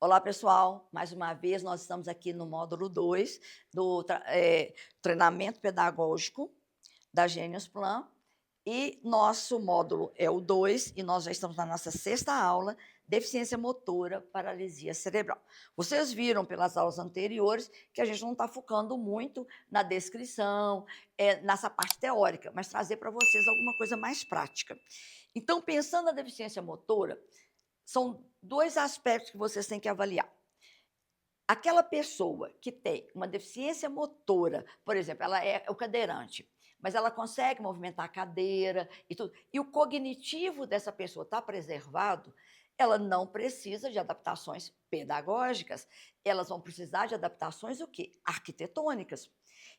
Olá, pessoal. Mais uma vez, nós estamos aqui no módulo 2 do treinamento pedagógico da Genius Plan. E nosso módulo é o 2 e nós já estamos na nossa sexta aula, deficiência motora, paralisia cerebral. Vocês viram pelas aulas anteriores que a gente não está focando muito na descrição, nessa parte teórica, mas trazer para vocês alguma coisa mais prática. Então, pensando na deficiência motora, são dois aspectos que vocês têm que avaliar. Aquela pessoa que tem uma deficiência motora, por exemplo, ela é o cadeirante, mas ela consegue movimentar a cadeira e tudo, e o cognitivo dessa pessoa está preservado, ela não precisa de adaptações pedagógicas, elas vão precisar de adaptações o quê? Arquitetônicas.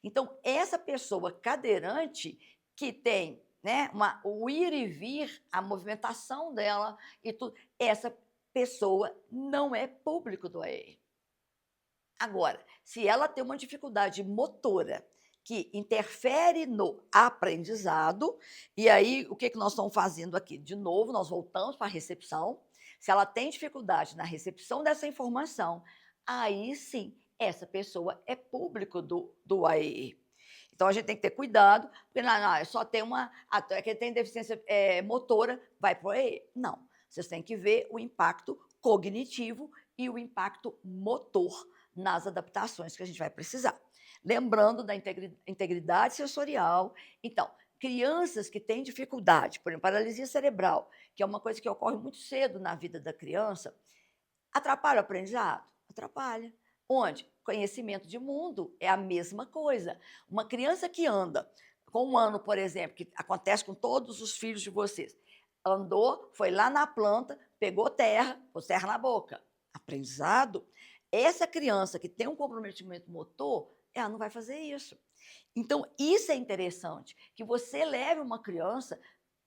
Então, essa pessoa cadeirante que tem, né, o ir e vir, a movimentação dela e tudo, essa pessoa não é público do AE. Agora, se ela tem uma dificuldade motora que interfere no aprendizado, e aí o que nós estamos fazendo aqui? De novo, nós voltamos para a recepção. Se ela tem dificuldade na recepção dessa informação, aí sim, essa pessoa é público do AEE. Então, a gente tem que ter cuidado, porque não, só tem quem tem deficiência motora, vai para o AEE. Não, vocês têm que ver o impacto cognitivo e o impacto motor nas adaptações que a gente vai precisar. Lembrando da integridade sensorial. Então, crianças que têm dificuldade, por exemplo, paralisia cerebral, que é uma coisa que ocorre muito cedo na vida da criança, atrapalha o aprendizado? Atrapalha. Onde? Conhecimento de mundo é a mesma coisa. Uma criança que anda com 1 ano, por exemplo, que acontece com todos os filhos de vocês, andou, foi lá na planta, pegou terra, pôs terra na boca. Aprendizado. Essa criança que tem um comprometimento motor, ela não vai fazer isso. Então, isso é interessante, que você leve uma criança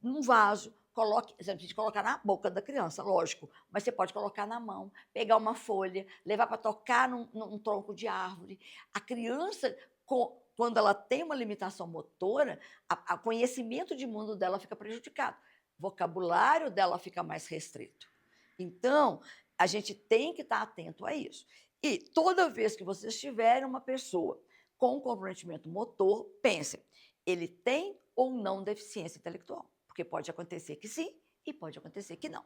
num vaso, coloque, você não precisa colocar na boca da criança, lógico, mas você pode colocar na mão, pegar uma folha, levar para tocar num tronco de árvore. A criança, quando ela tem uma limitação motora, o conhecimento de mundo dela fica prejudicado, o vocabulário dela fica mais restrito. Então, a gente tem que estar atento a isso. E toda vez que vocês tiverem uma pessoa com comprometimento motor, pensem, ele tem ou não deficiência intelectual? Porque pode acontecer que sim e pode acontecer que não.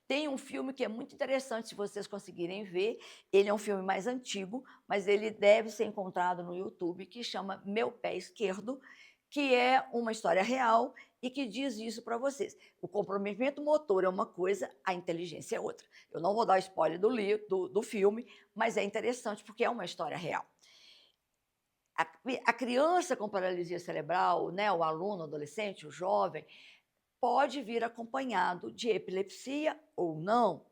Tem um filme que é muito interessante, se vocês conseguirem ver, ele é um filme mais antigo, mas ele deve ser encontrado no YouTube, que chama Meu Pé Esquerdo, que é uma história real e que diz isso para vocês. O comprometimento motor é uma coisa, a inteligência é outra. Eu não vou dar spoiler do filme, mas é interessante porque é uma história real. A criança com paralisia cerebral, né, o aluno, o adolescente, o jovem, pode vir acompanhado de epilepsia ou não.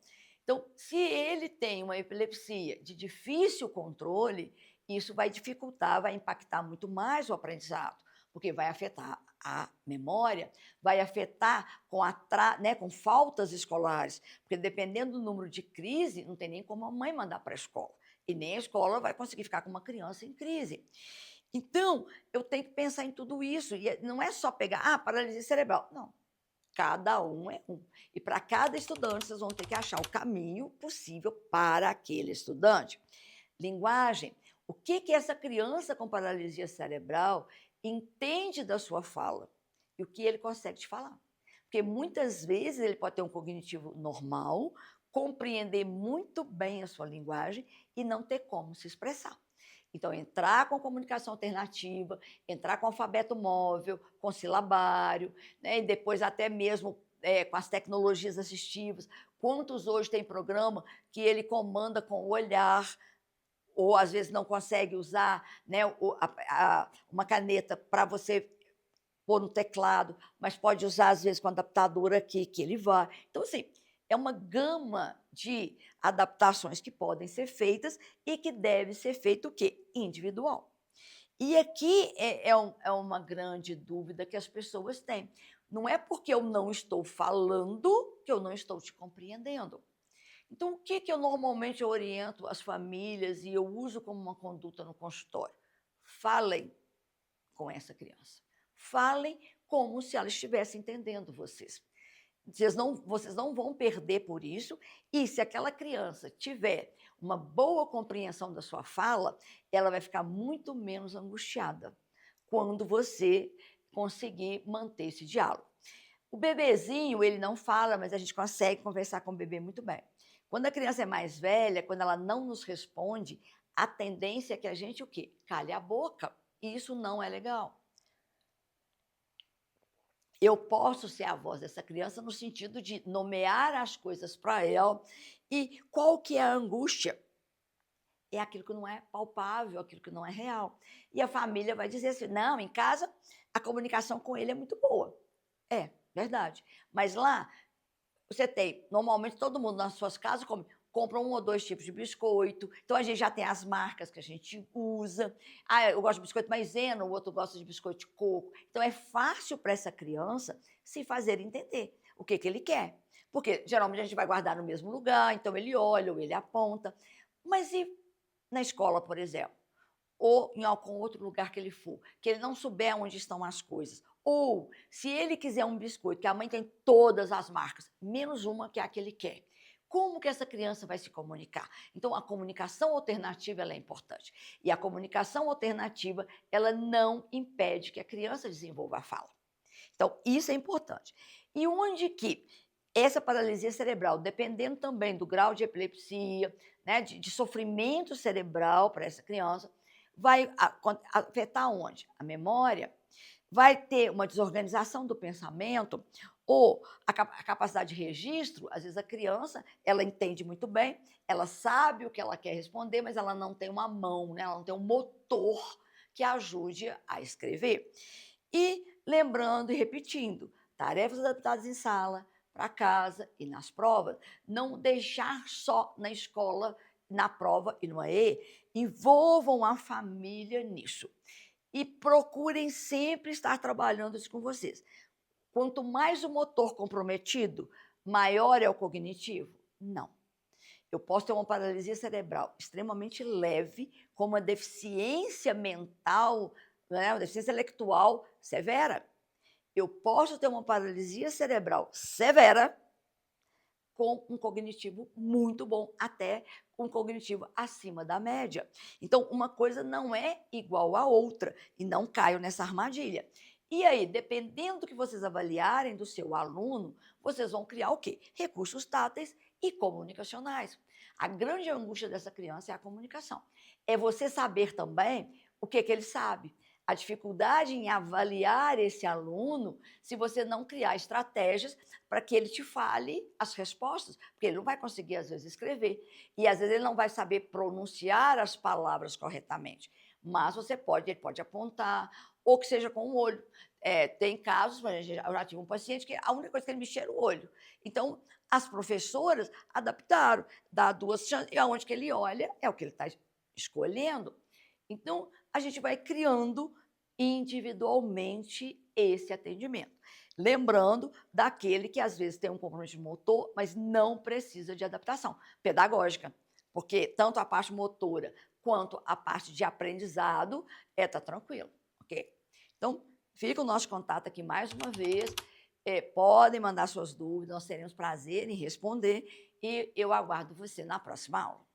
Então, se ele tem uma epilepsia de difícil controle, isso vai dificultar, vai impactar muito mais o aprendizado, porque vai afetar a memória, vai afetar com faltas escolares, porque dependendo do número de crise, não tem nem como a mãe mandar para a escola, e nem a escola vai conseguir ficar com uma criança em crise. Então, eu tenho que pensar em tudo isso, e não é só pegar, paralisia cerebral. Não, cada um é um. E para cada estudante, vocês vão ter que achar o caminho possível para aquele estudante. Linguagem. O que essa criança com paralisia cerebral entende da sua fala e o que ele consegue te falar. Porque muitas vezes ele pode ter um cognitivo normal, compreender muito bem a sua linguagem e não ter como se expressar. Então, entrar com comunicação alternativa, entrar com alfabeto móvel, com silabário, né, e depois até mesmo com as tecnologias assistivas. Quantos hoje tem programa que ele comanda com o olhar, ou às vezes não consegue usar, né, uma caneta para você pôr no teclado, mas pode usar às vezes com o adaptador aqui, que ele vai. Então, assim, é uma gama de adaptações que podem ser feitas e que deve ser feito o quê? Individual. E aqui é uma grande dúvida que as pessoas têm. Não é porque eu não estou falando que eu não estou te compreendendo. Então, o que eu normalmente oriento as famílias e eu uso como uma conduta no consultório? Falem com essa criança. Falem como se ela estivesse entendendo vocês. vocês não vão perder por isso, e se aquela criança tiver uma boa compreensão da sua fala, ela vai ficar muito menos angustiada quando você conseguir manter esse diálogo. O bebezinho, ele não fala, mas a gente consegue conversar com o bebê muito bem. Quando a criança é mais velha, quando ela não nos responde, a tendência é que a gente o quê? Cale a boca. E isso não é legal. Eu posso ser a voz dessa criança no sentido de nomear as coisas para ela. E qual que é a angústia? É aquilo que não é palpável, aquilo que não é real. E a família vai dizer assim, não, em casa a comunicação com ele é muito boa. É, verdade. Mas lá, você tem, normalmente todo mundo nas suas casas compra 1 ou 2 tipos de biscoito, então a gente já tem as marcas que a gente usa. Ah, eu gosto de biscoito maisena, o outro gosta de biscoito de coco. Então é fácil para essa criança se fazer entender o que ele quer. Porque geralmente a gente vai guardar no mesmo lugar, então ele olha ou ele aponta. Mas e na escola, por exemplo? Ou em algum outro lugar que ele for, que ele não souber onde estão as coisas. Ou, se ele quiser um biscoito, que a mãe tem todas as marcas, menos uma que é a que ele quer. Como que essa criança vai se comunicar? Então, a comunicação alternativa ela é importante. E a comunicação alternativa, ela não impede que a criança desenvolva a fala. Então, isso é importante. E onde que essa paralisia cerebral, dependendo também do grau de epilepsia, né, de sofrimento cerebral para essa criança, vai afetar onde? A memória, vai ter uma desorganização do pensamento ou a capacidade de registro. Às vezes a criança, ela entende muito bem, ela sabe o que ela quer responder, mas ela não tem uma mão, né? Ela não tem um motor que ajude a escrever. E lembrando e repetindo, tarefas adaptadas em sala, para casa e nas provas, não deixar só na escola, na prova e no AE, envolvam a família nisso. E procurem sempre estar trabalhando isso com vocês. Quanto mais o motor comprometido, maior é o cognitivo? Não. Eu posso ter uma paralisia cerebral extremamente leve, com uma deficiência mental, né, uma deficiência intelectual severa. Eu posso ter uma paralisia cerebral severa com um cognitivo muito bom, até um cognitivo acima da média. Então, uma coisa não é igual à outra, e não caio nessa armadilha. E aí, dependendo do que vocês avaliarem do seu aluno, vocês vão criar o quê? Recursos táteis e comunicacionais. A grande angústia dessa criança é a comunicação. É você saber também o que ele sabe. A dificuldade em avaliar esse aluno se você não criar estratégias para que ele te fale as respostas, porque ele não vai conseguir, às vezes, escrever. E, às vezes, ele não vai saber pronunciar as palavras corretamente. Mas ele pode apontar, ou que seja com o olho. Tem casos, eu já tive um paciente que a única coisa que ele mexia era o olho. Então, as professoras adaptaram, dá 2 chances, e aonde que ele olha é o que ele está escolhendo. Então, a gente vai criando individualmente esse atendimento. Lembrando daquele que às vezes tem um compromisso motor, mas não precisa de adaptação pedagógica, porque tanto a parte motora quanto a parte de aprendizado tá tranquilo, ok? Então, fica o nosso contato aqui mais uma vez. Podem mandar suas dúvidas, nós teremos prazer em responder e eu aguardo você na próxima aula.